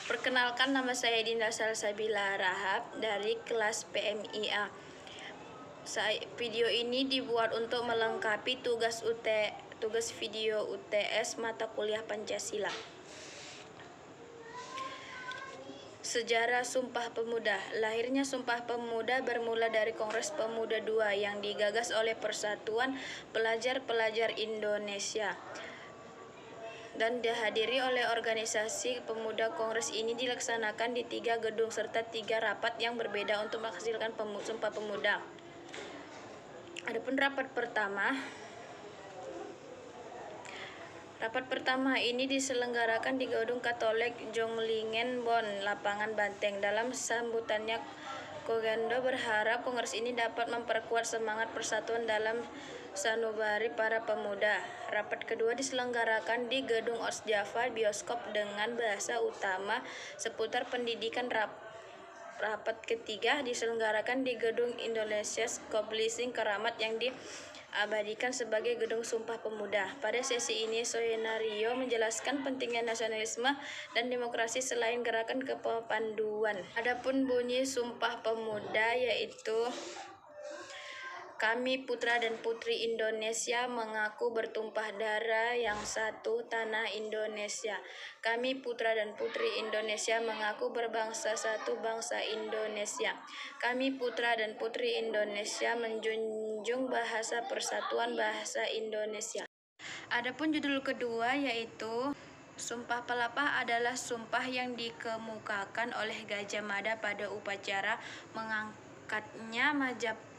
Perkenalkan, nama saya Dinda Salsabila Rahab dari kelas PMIA. Video ini dibuat untuk melengkapi tugas video UTS mata kuliah Pancasila. Sejarah Sumpah Pemuda. Lahirnya Sumpah Pemuda bermula dari Kongres Pemuda II yang digagas oleh Persatuan Pelajar-Pelajar Indonesia dan dihadiri oleh organisasi pemuda. Kongres ini dilaksanakan di 3 gedung serta 3 rapat yang berbeda untuk menghasilkan Sumpah Pemuda. Adapun rapat pertama ini diselenggarakan di Gedung Katolik Jonglingen, Bonn, Lapangan Banteng. Dalam sambutannya, Kogendo berharap kongres ini dapat memperkuat semangat persatuan dalam sanubari para pemuda. Rapat kedua diselenggarakan di Gedung Osjava Bioskop dengan bahasa utama seputar pendidikan. Rapat ketiga diselenggarakan di Gedung Indonesia Publishing Keramat yang diabadikan sebagai Gedung Sumpah Pemuda. Pada sesi ini, Soenario menjelaskan pentingnya nasionalisme dan demokrasi selain gerakan kepepanduan. Adapun bunyi Sumpah Pemuda yaitu: kami putra dan putri Indonesia mengaku bertumpah darah yang satu tanah Indonesia. Kami putra dan putri Indonesia mengaku berbangsa satu bangsa Indonesia. Kami putra dan putri Indonesia menjunjung bahasa persatuan bahasa Indonesia. Adapun judul kedua yaitu Sumpah Pelepah adalah sumpah yang dikemukakan oleh Gajah Mada pada upacara mengangkatnya Majapahit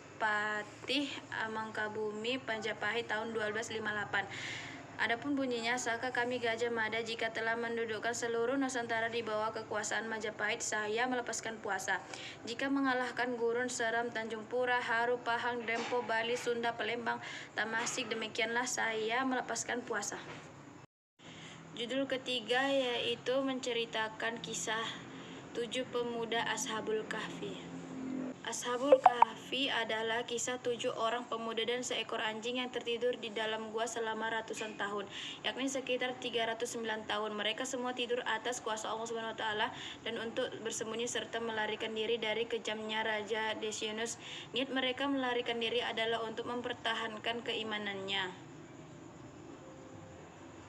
Amangkabumi Majapahit tahun 1258. Adapun bunyinya, saka kami Gajah Mada jika telah mendudukkan seluruh Nusantara di bawah kekuasaan Majapahit, saya melepaskan puasa. Jika mengalahkan Gurun, Seram, Tanjung Pura, Haru, Pahang, Dempo, Bali, Sunda, Palembang, Tamasik, demikianlah saya melepaskan puasa. Judul ketiga yaitu menceritakan kisah 7 pemuda Ashabul Kahfi. Ashabul Kahfi adalah kisah 7 orang pemuda dan seekor anjing yang tertidur di dalam gua selama ratusan tahun, yakni sekitar 309 tahun. Mereka semua tidur atas kuasa Allah Subhanahu wa taala dan untuk bersembunyi serta melarikan diri dari kejamnya Raja Decianus. Niat mereka melarikan diri adalah untuk mempertahankan keimanannya.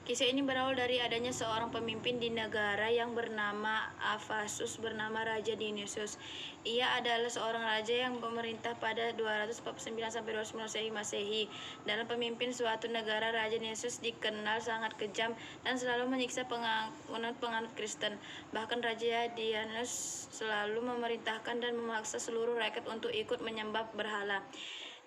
Kisah ini berawal dari adanya seorang pemimpin di negara yang bernama Ephasus bernama Raja Dionysius. Ia adalah seorang raja yang memerintah pada 249-209 Masehi. Dalam pemimpin suatu negara, Raja Dionysius dikenal sangat kejam dan selalu menyiksa penganut Kristen. Bahkan Raja Dionysius selalu memerintahkan dan memaksa seluruh rakyat untuk ikut menyembah berhala.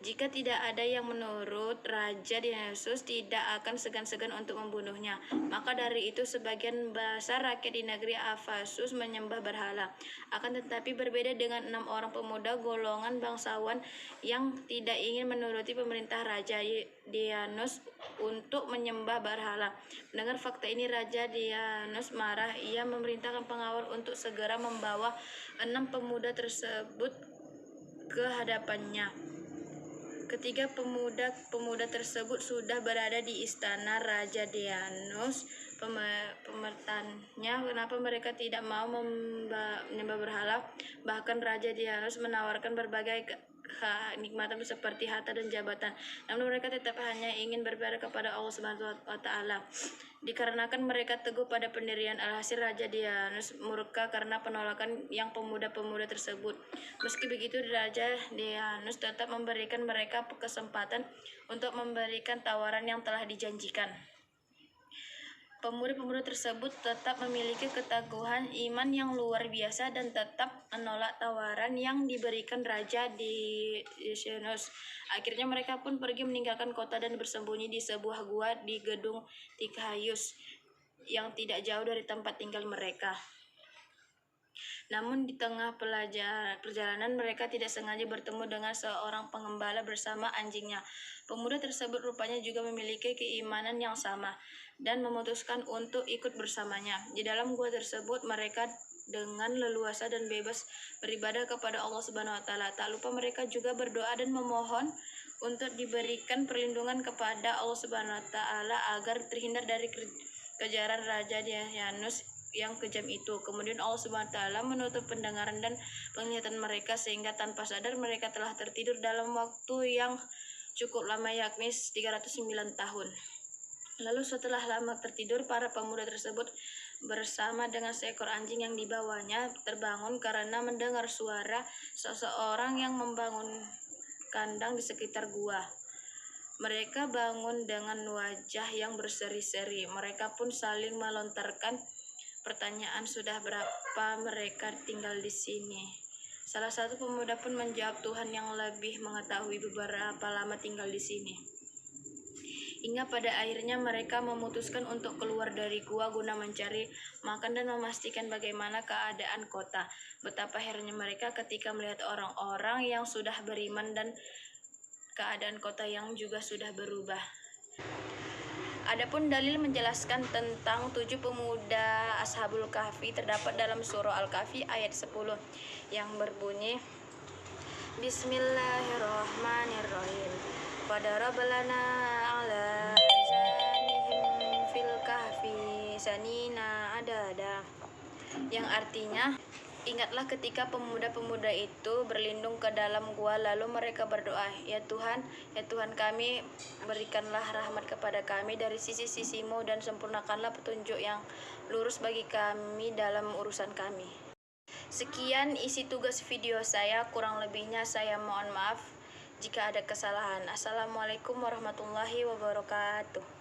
Jika tidak ada yang menurut, Raja Dionysius tidak akan segan-segan untuk membunuhnya. Maka dari itu sebagian besar rakyat di negeri Ephasus menyembah berhala. Akan tetapi berbeda dengan 6 orang pemuda golongan bangsawan yang tidak ingin menuruti pemerintah Raja Dionysius untuk menyembah berhala. Mendengar fakta ini, Raja Dionysius marah. Ia memerintahkan pengawal untuk segera membawa 6 pemuda tersebut ke hadapannya. Ketika pemuda tersebut sudah berada di istana Raja Dionysius, bertanya kenapa mereka tidak mau menyembah berhala. Bahkan Raja Dionysius menawarkan berbagai kenikmatan seperti harta dan jabatan, namun mereka tetap hanya ingin beribadah kepada Allah Subhanahu wa taala. Dikarenakan mereka teguh pada pendirian, alhasil Raja Dionysius murka karena penolakan yang pemuda-pemuda tersebut. Meski begitu, Raja Dionysius tetap memberikan mereka kesempatan untuk memberikan tawaran yang telah dijanjikan. Pemuda-pemuda tersebut tetap memiliki keteguhan iman yang luar biasa dan tetap menolak tawaran yang diberikan Raja Dionysius. Akhirnya mereka pun pergi meninggalkan kota dan bersembunyi di sebuah gua di Gedung Tikhaius yang tidak jauh dari tempat tinggal mereka. Namun di tengah perjalanan mereka tidak sengaja bertemu dengan seorang pengembala bersama anjingnya. Pemuda tersebut rupanya juga memiliki keimanan yang sama dan memutuskan untuk ikut bersamanya. Di dalam gua tersebut mereka dengan leluasa dan bebas beribadah kepada Allah Subhanahu wa taala. Tak lupa mereka juga berdoa dan memohon untuk diberikan perlindungan kepada Allah Subhanahu wa taala agar terhindar dari kejaran Raja Dionysius yang kejam itu. Kemudian Allah Subhanahu wa taala menutup pendengaran dan penglihatan mereka sehingga tanpa sadar mereka telah tertidur dalam waktu yang cukup lama, yakni 309 tahun. Lalu setelah lama tertidur, para pemuda tersebut bersama dengan seekor anjing yang dibawanya terbangun karena mendengar suara seseorang yang membangun kandang di sekitar gua. Mereka bangun dengan wajah yang berseri-seri. Mereka pun saling melontarkan pertanyaan, sudah berapa mereka tinggal di sini? Salah satu pemuda pun menjawab, Tuhan yang lebih mengetahui beberapa lama tinggal di sini. Hingga pada akhirnya mereka memutuskan untuk keluar dari gua guna mencari makan dan memastikan bagaimana keadaan kota. Betapa herannya mereka ketika melihat orang-orang yang sudah beriman dan keadaan kota yang juga sudah berubah. Adapun dalil menjelaskan tentang 7 pemuda Ashabul Kahfi terdapat dalam surah Al-Kahfi ayat 10 yang berbunyi, Bismillahirrahmanirrahim. Fadarab lana ala azanihim fil kahfi sanina adada. Yang artinya, ingatlah ketika pemuda-pemuda itu berlindung ke dalam gua lalu mereka berdoa, ya Tuhan kami, berikanlah rahmat kepada kami dari sisi-sisimu dan sempurnakanlah petunjuk yang lurus bagi kami dalam urusan kami. Sekian isi tugas video saya, kurang lebihnya saya mohon maaf jika ada kesalahan. Assalamualaikum warahmatullahi wabarakatuh.